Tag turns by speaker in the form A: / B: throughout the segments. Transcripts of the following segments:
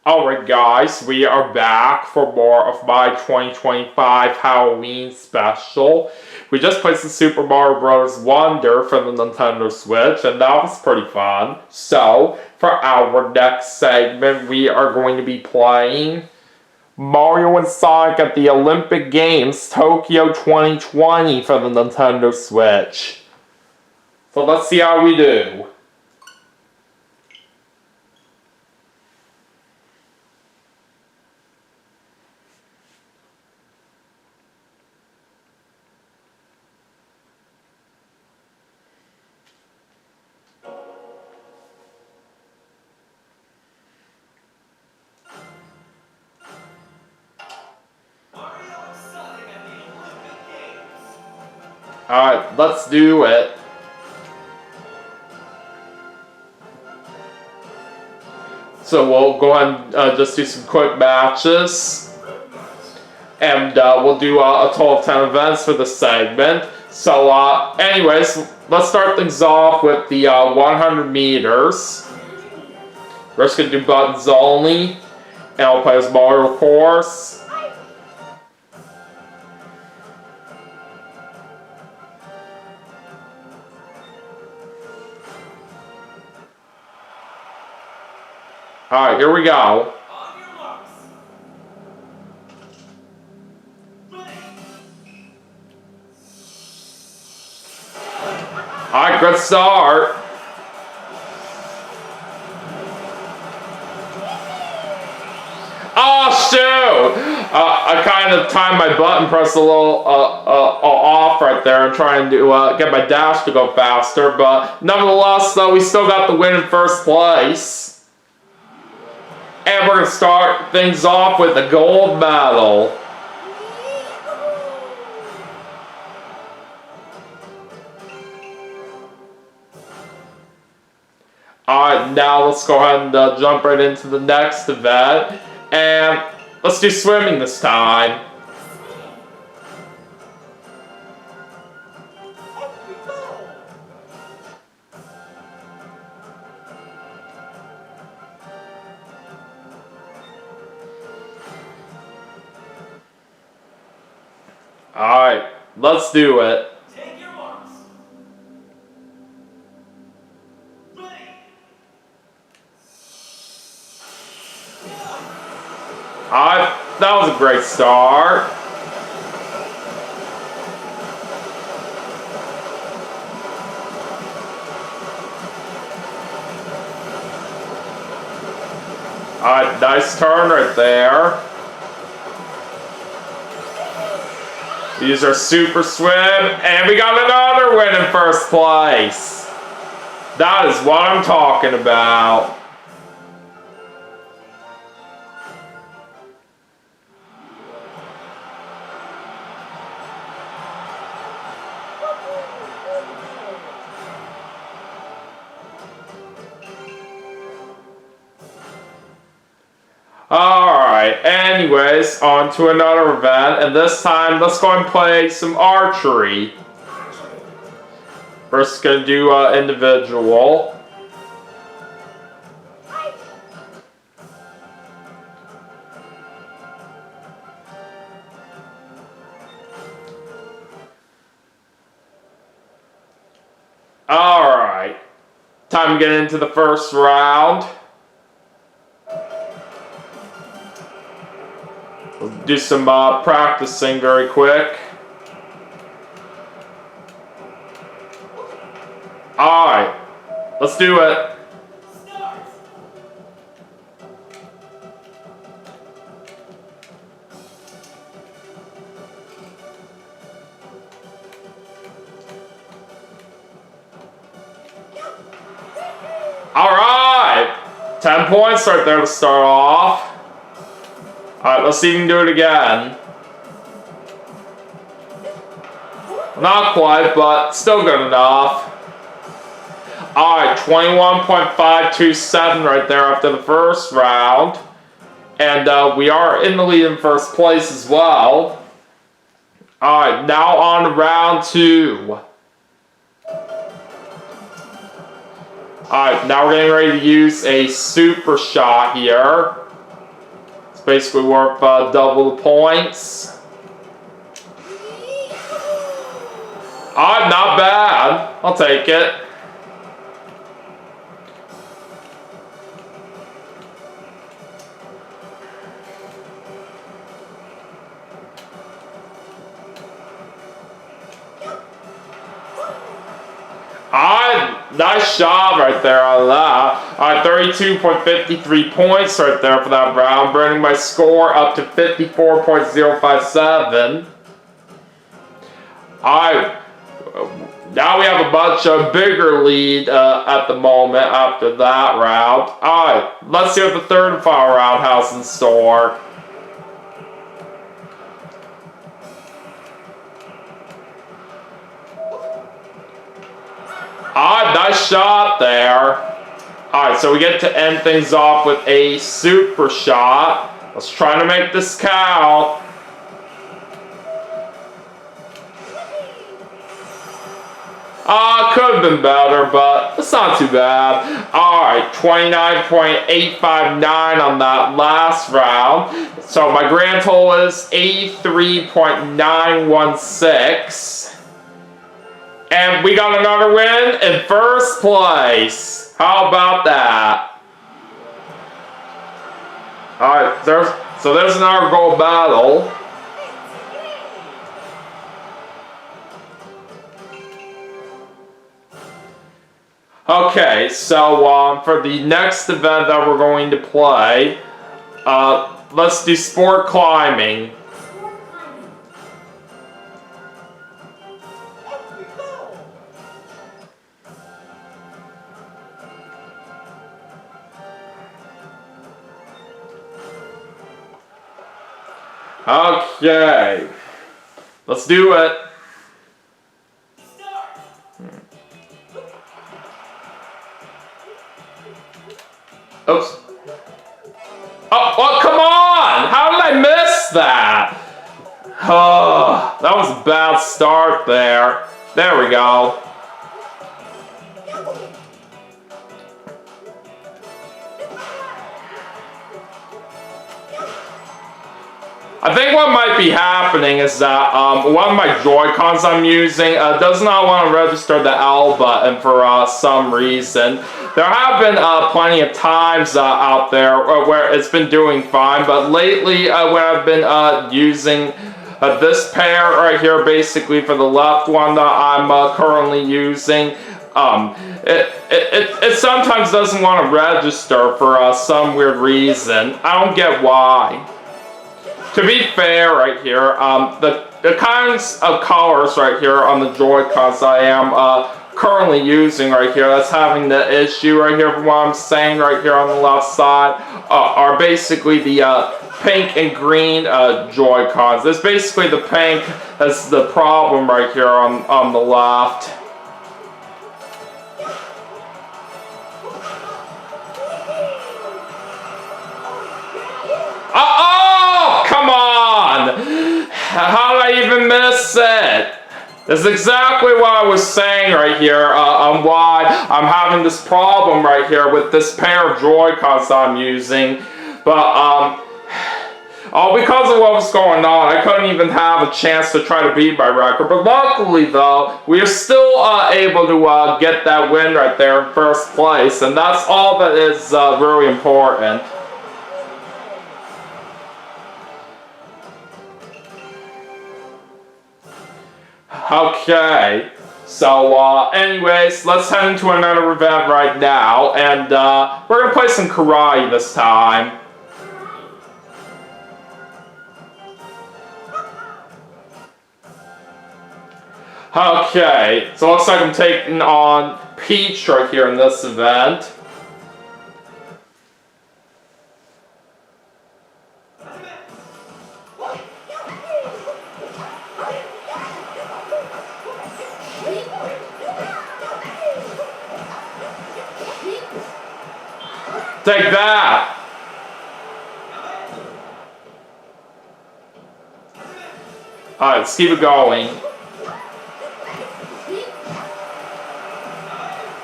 A: Alright guys, we are back for more of my 2025 Halloween special. We just played some Super Mario Bros. Wonder for the Nintendo Switch, and that was pretty fun. So, for our next segment, we are going to be playing Mario and Sonic at the Olympic Games Tokyo 2020 for the Nintendo Switch. So let's see how we do. Alright, let's do it. So we'll go ahead and just do some quick matches. And we'll do a total of 10 events for this segment. So anyways, let's start things off with the 100 meters. We're just going to do buttons only. And I'll play as Mario, of course. Alright, here we go. Alright, good start. Oh, shoot! I kind of timed my button press a little off right there and trying to get my dash to go faster, but nevertheless, though, we still got the win in first place. And we're going to start things off with a gold medal. Alright, now let's go ahead and jump right into the next event. And let's do swimming this time. Alright, let's do it.
B: Take your marks.
A: Alright, that was a great start. Alright, nice turn right there. These are super swim, and we got another win in first place. That is what I'm talking about. Alright, anyways, on to another event, and this time let's go and play some archery. First, gonna do individual. Alright, time to get into the first round. We'll do some practicing very quick. Alright, let's do it. Alright, 10 points right there to start off. Alright, let's see if we can do it again. Not quite, but still good enough. Alright, 21.527 right there after the first round. And we are in the lead in first place as well. Alright, now on to round 2. Alright, now we're getting ready to use a super shot here. basically worth double the points. Not bad. I'll take it. Nice job right there on that. 32.53 points right there for that round, bringing my score up to 54.057. Now we have a much bigger lead at the moment after that round. Alright, let's see what the third and final round has in store. Nice shot there. Alright, so we get to end things off with a super shot. Let's try to make this count. Could have been better, but it's not too bad. Alright, 29.859 on that last round. So my grand total is 83.916. And we got another win in first place. How about that? Alright, there's another gold battle. Okay, so for the next event that we're going to play, let's do sport climbing. Okay, let's do it. Oops. Oh, come on! How did I miss that? Oh, that was a bad start there. There we go. I think what might be happening is that one of my Joy-Cons I'm using does not want to register the L button for some reason. There have been plenty of times out there where it's been doing fine, but lately when I've been using this pair right here, basically for the left one that I'm currently using, it sometimes doesn't want to register for some weird reason. I don't get why. To be fair right here, the kinds of colors right here on the Joy-Cons I am currently using right here, that's having the issue right here from what I'm saying right here on the left side, are basically the pink and green Joy-Cons. It's basically the pink that's the problem right here on the left. Come on! How did I even miss it? That's exactly what I was saying right here on why I'm having this problem right here with this pair of Joy-Cons I'm using. But, because of what was going on, I couldn't even have a chance to try to beat my record. But luckily, though, we are still able to get that win right there in first place. And that's all that is really important. Okay, so anyways, let's head into another event right now, and we're gonna play some karate this time. Okay, so it looks like I'm taking on Peach right here in this event. Take that! Alright, let's keep it going.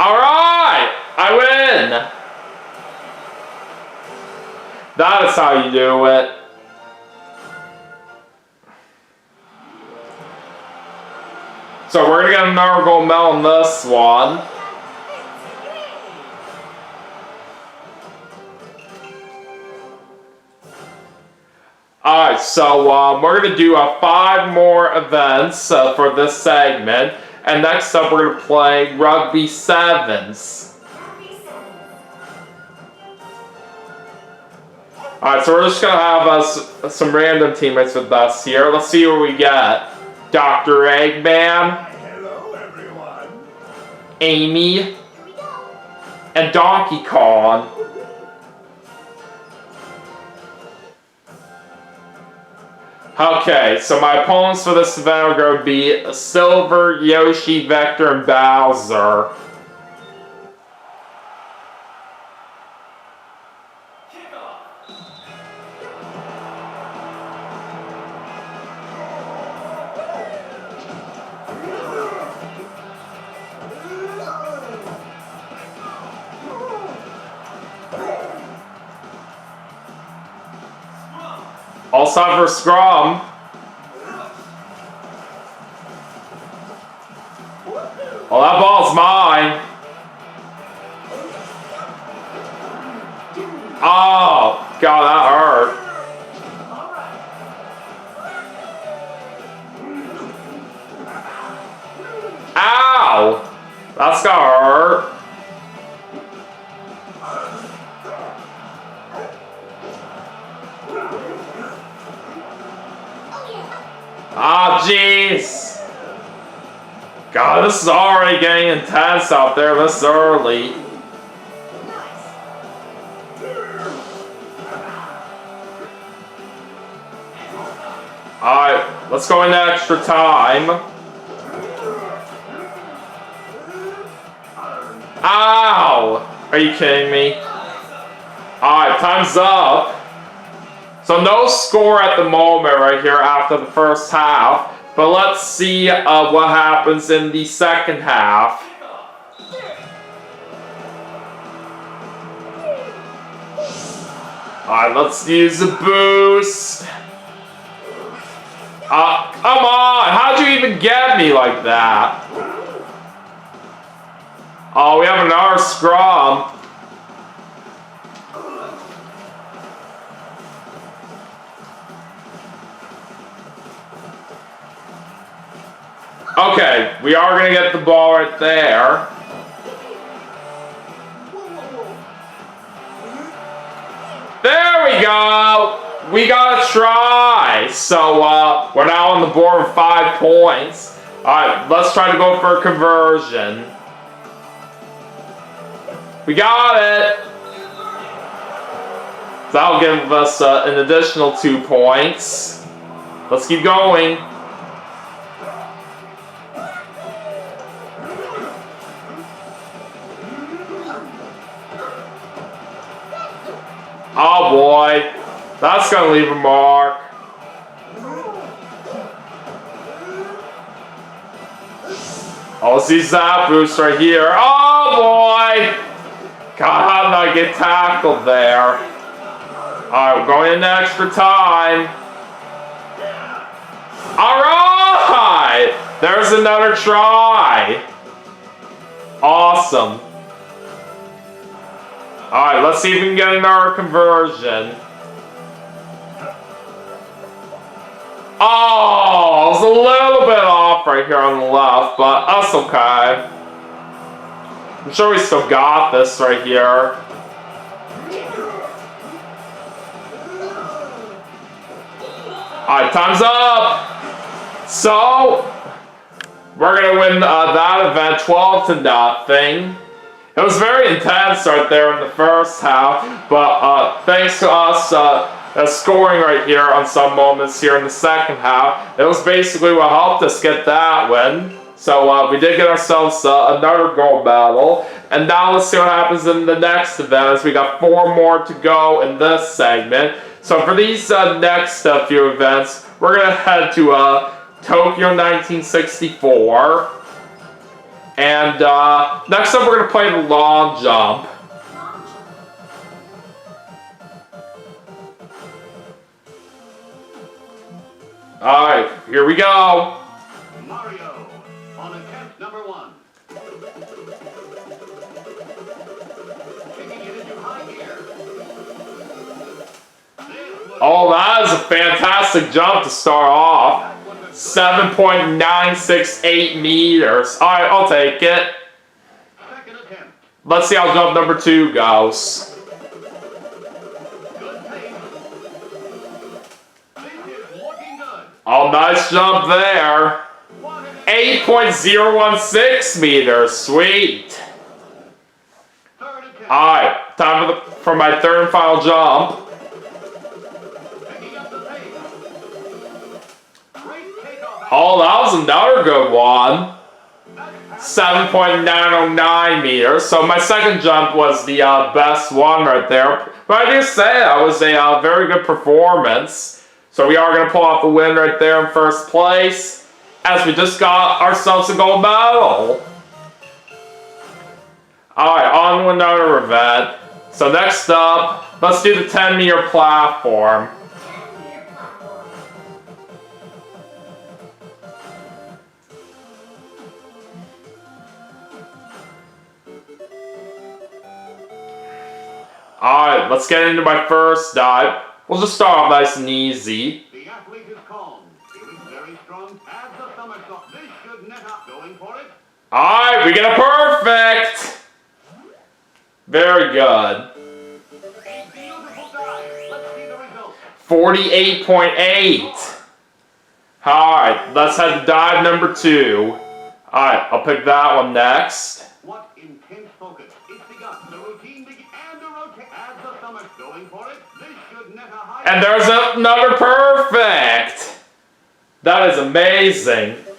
A: Alright! I win! That is how you do it. So we're gonna get another gold medal in this one. Alright, so we're going to do 5 more events for this segment. And next up, we're going to play Rugby Sevens. Alright, so we're just going to have some random teammates with us here. Let's see what we get. Dr. Eggman.
B: Hello, everyone.
A: Amy. And Donkey Kong. Okay, so my opponents for this event are going to be Silver, Yoshi, Vector, and Bowser. All time for scrum. Oh, that ball's mine. Oh, God, that hurt. Ow! That's gonna hurt. Ah, jeez. God, this is already getting intense out there this early. Alright, let's go into extra time. Ow! Are you kidding me? Alright, time's up. So no score at the moment right here after the first half. But let's see what happens in the second half. Alright, let's use a boost. Come on! How'd you even get me like that? Oh, we have another scrum. Okay, we are going to get the ball right there. There we go! We got a try! So, we're now on the board with 5 points. Alright, let's try to go for a conversion. We got it! So that'll give us an additional 2 points. Let's keep going. Oh boy, that's gonna leave a mark. Oh, let's use that boost right here. Oh boy! God, how did I get tackled there? Alright, we're going into extra time. Alright! There's another try. Awesome. Alright, let's see if we can get another conversion. Oh, I was a little bit off right here on the left, but that's okay. I'm sure we still got this right here. Alright, time's up! So, we're going to win that event 12-0. It was very intense right there in the first half, but thanks to us scoring right here on some moments here in the second half, it was basically what helped us get that win. So we did get ourselves another gold medal, and now let's see what happens in the next event as we got 4 more to go in this segment. So for these next few events, we're going to head to Tokyo 1964. And next up, we're going to play the long jump. Alright, here we go.
B: Mario on attempt number 1. Taking it into high gear.
A: Oh, that is a fantastic jump to start off. 7.968 meters. Alright, I'll take it.
B: Second attempt.
A: Let's see how jump number 2 goes.
B: Good pace. This is looking good.
A: Oh, nice jump there. 8.016 meters. Sweet.
B: Third attempt.
A: Alright, time for my third and final jump.
B: Picking up the pace. Great takeoff.
A: Oh, that was another good one. 7.909 meters. So my second jump was the best one right there. But I do say that was a very good performance. So we are going to pull off the win right there in first place, as we just got ourselves a gold medal. Alright, on to another event. So next up, let's do the 10-meter platform. Alright, let's get into my first dive. We'll just start off nice and easy.
B: The athlete is calm. Feeling very strong. Adds a somersault. This should net up. Going for it.
A: Alright, we get a perfect! Very good.
B: A beautiful dive. Let's see the result.
A: 48.8. Alright, let's head to dive number 2. Alright, I'll pick that one next.
B: What intense focus. It's begun. The routine begins. And the rotate. Adds a somersault. Going for it. This should net a high.
A: And there's another perfect! That is amazing.
B: Brilliant.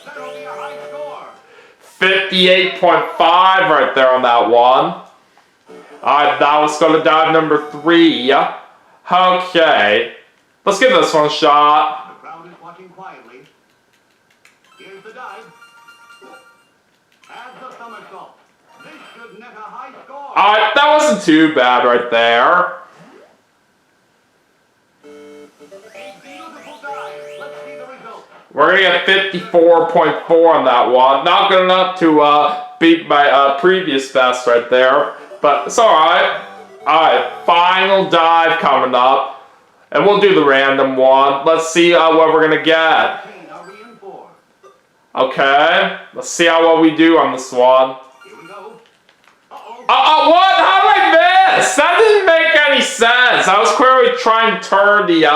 B: That'll be a high score.
A: 58.5 right there on that one. Alright, now let's go to dive number 3. Okay. Let's give this one a shot.
B: The crowd is watching quietly. Here's the dive. Adds a somersault. This should net a high score.
A: Alright, that wasn't too bad right there.
B: A beautiful dive. Let's see the result.
A: We're gonna get 54.4 on that one. Not good enough to beat my previous best right there, but it's alright. Alright, final dive coming up. And we'll do the random one. Let's see what we're gonna get.
B: 15 are we in for?
A: Okay, let's see how well we do on this one.
B: Here we go. Uh-oh.
A: What? How did I miss? That didn't make any sense. I was clearly trying to turn the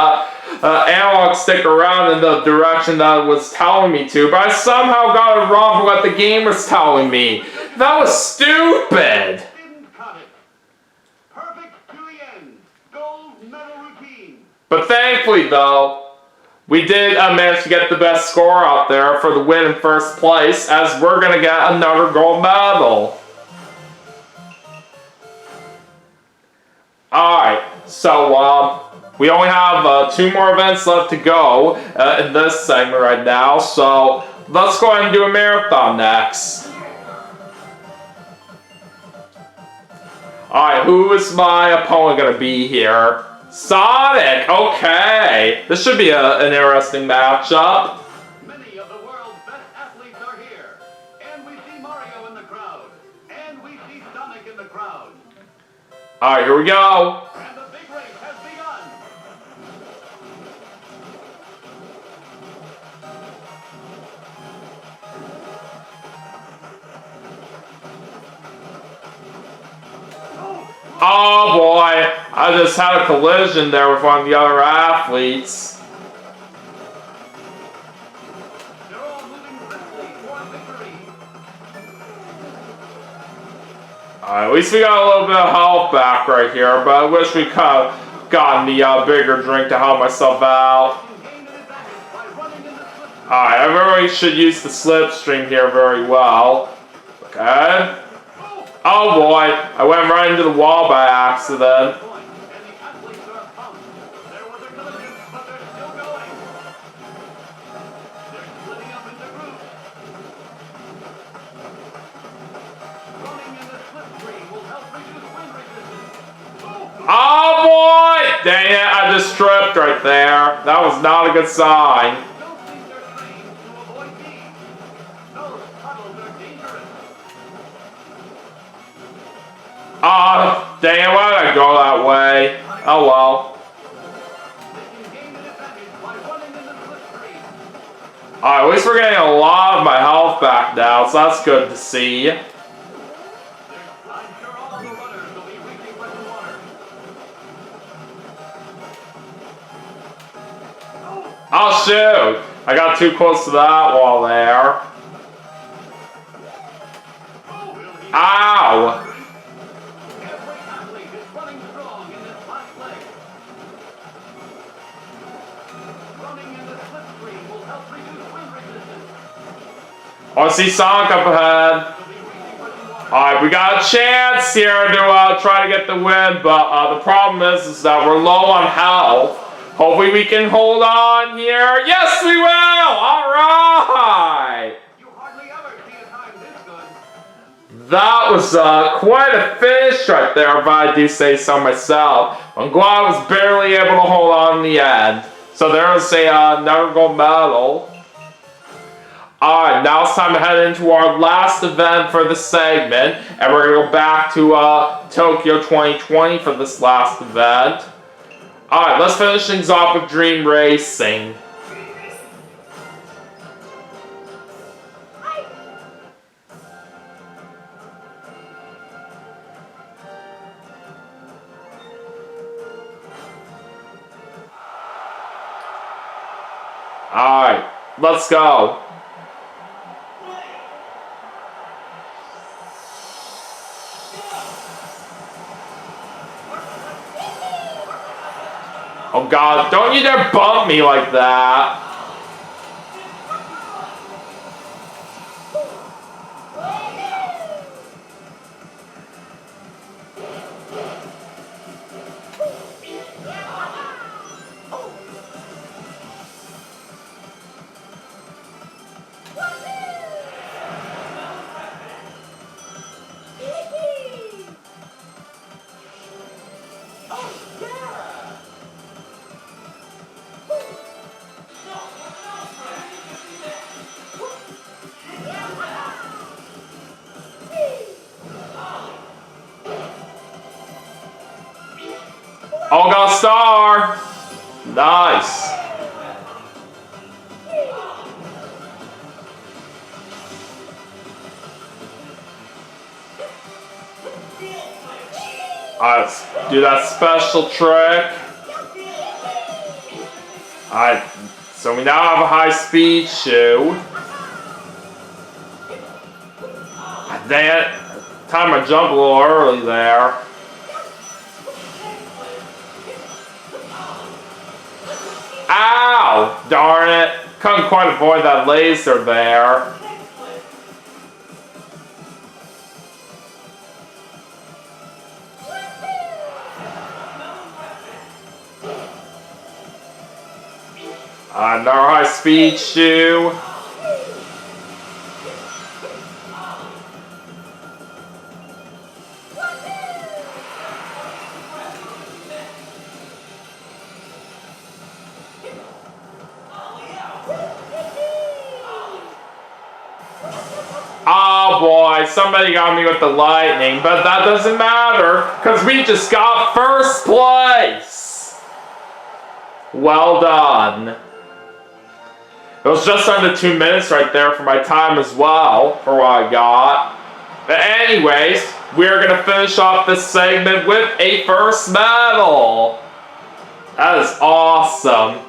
A: analog stick around in the direction that it was telling me to, but I somehow got it wrong for what the game was telling me. That was stupid.
B: Didn't cut it. Perfect to the end. Gold medal routine.
A: But thankfully, though, we did manage to get the best score out there for the win in first place, as we're going to get another gold medal. Alright, so we only have 2 more events left to go in this segment right now, so let's go ahead and do a marathon next. Alright, who is my opponent going to be here? Sonic! Okay! This should be an interesting matchup.
B: Many of the world's best athletes are here. And we see Mario in the crowd. And we see Sonic in the crowd.
A: Alright, here we go.
B: And the big race has begun.
A: Oh boy, I just had a collision there with one of the other athletes.
B: They're all moving quickly for victory.
A: At least we got a little bit of health back right here, but I wish we could have gotten the bigger drink to help myself out.
B: Gained an advantage by running in the slip.
A: Alright, I really should use the slipstream here very well. Okay. Oh boy, I went right into the wall by accident.
B: Point, and the athletes are pumped. There was a collision, but they're still going. They're splitting up into groups. Running in the slipstream will help reduce wind resistance.
A: Oh boy! Dang it, I just tripped right there. That was not a good sign.
B: Don't think they're trained to avoid these. Those puddles are dangerous.
A: Dang it, why did I go that way? Oh well.
B: They can gain an advantage by running in the slipstream.
A: Alright, at least we're getting a lot of my health back now, so that's good to see.
B: I'm sure all of the runners will be reaching for some water.
A: Oh shoot! I got too close to that wall there. Ow!
B: Every athlete is running strong in this last leg. Running in the slipstream will help reduce wind resistance.
A: Oh, I see Sonic up ahead.
B: They'll be reaching for some water.
A: Alright, we got a chance here to try to get the win, but the problem is that we're low on health. Hopefully we can hold on here. Yes, we will! Alright!
B: You hardly ever see a time this good.
A: That was quite a finish right there, if I do say so myself. I'm glad I was barely able to hold on in the end. So there's another gold medal. Alright, now it's time to head into our last event for the segment. And we're going to go back to Tokyo 2020 for this last event. Alright, let's finish things off with Dream Racing. Alright, let's go. Oh god, don't you dare bump me like that. Oh, got a star! Nice. Alright, let's do that special trick. Alright, so we now have a high speed shoe. Dang it. Time I jump a little early there. Ow! Darn it. Couldn't quite avoid that laser there. Another high speed shoe. Oh boy, somebody got me with the lightning, but that doesn't matter, because we just got first place! Well done. It was just under 2 minutes right there for my time as well, for what I got. But anyways, we're going to finish off this segment with a first medal. That is awesome.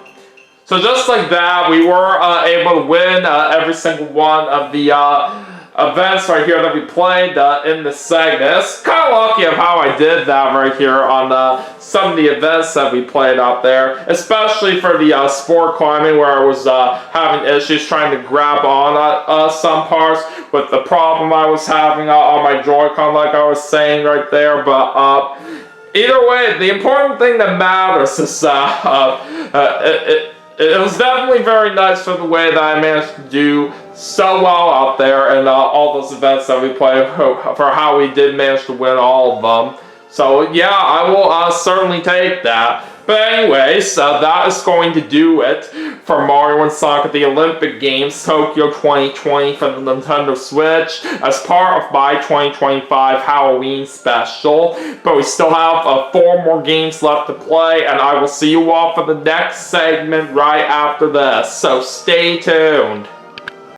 A: So just like that, we were able to win every single one of the events right here that we played in this segment. It's kind of lucky of how I did that right here on some of the events that we played out there, especially for the sport climbing where I was having issues trying to grab on some parts with the problem I was having on my Joy-Con, like I was saying right there. But either way, the important thing that matters is it was definitely very nice for the way that I managed to do so well out there and all those events that we played, for how we did manage to win all of them. So yeah, I will certainly take that. But anyway, so that is going to do it for Mario and Sonic at the Olympic Games Tokyo 2020 for the Nintendo Switch as part of my 2025 Halloween special. But we still have 4 more games left to play, and I will see you all for the next segment right after this. So stay tuned.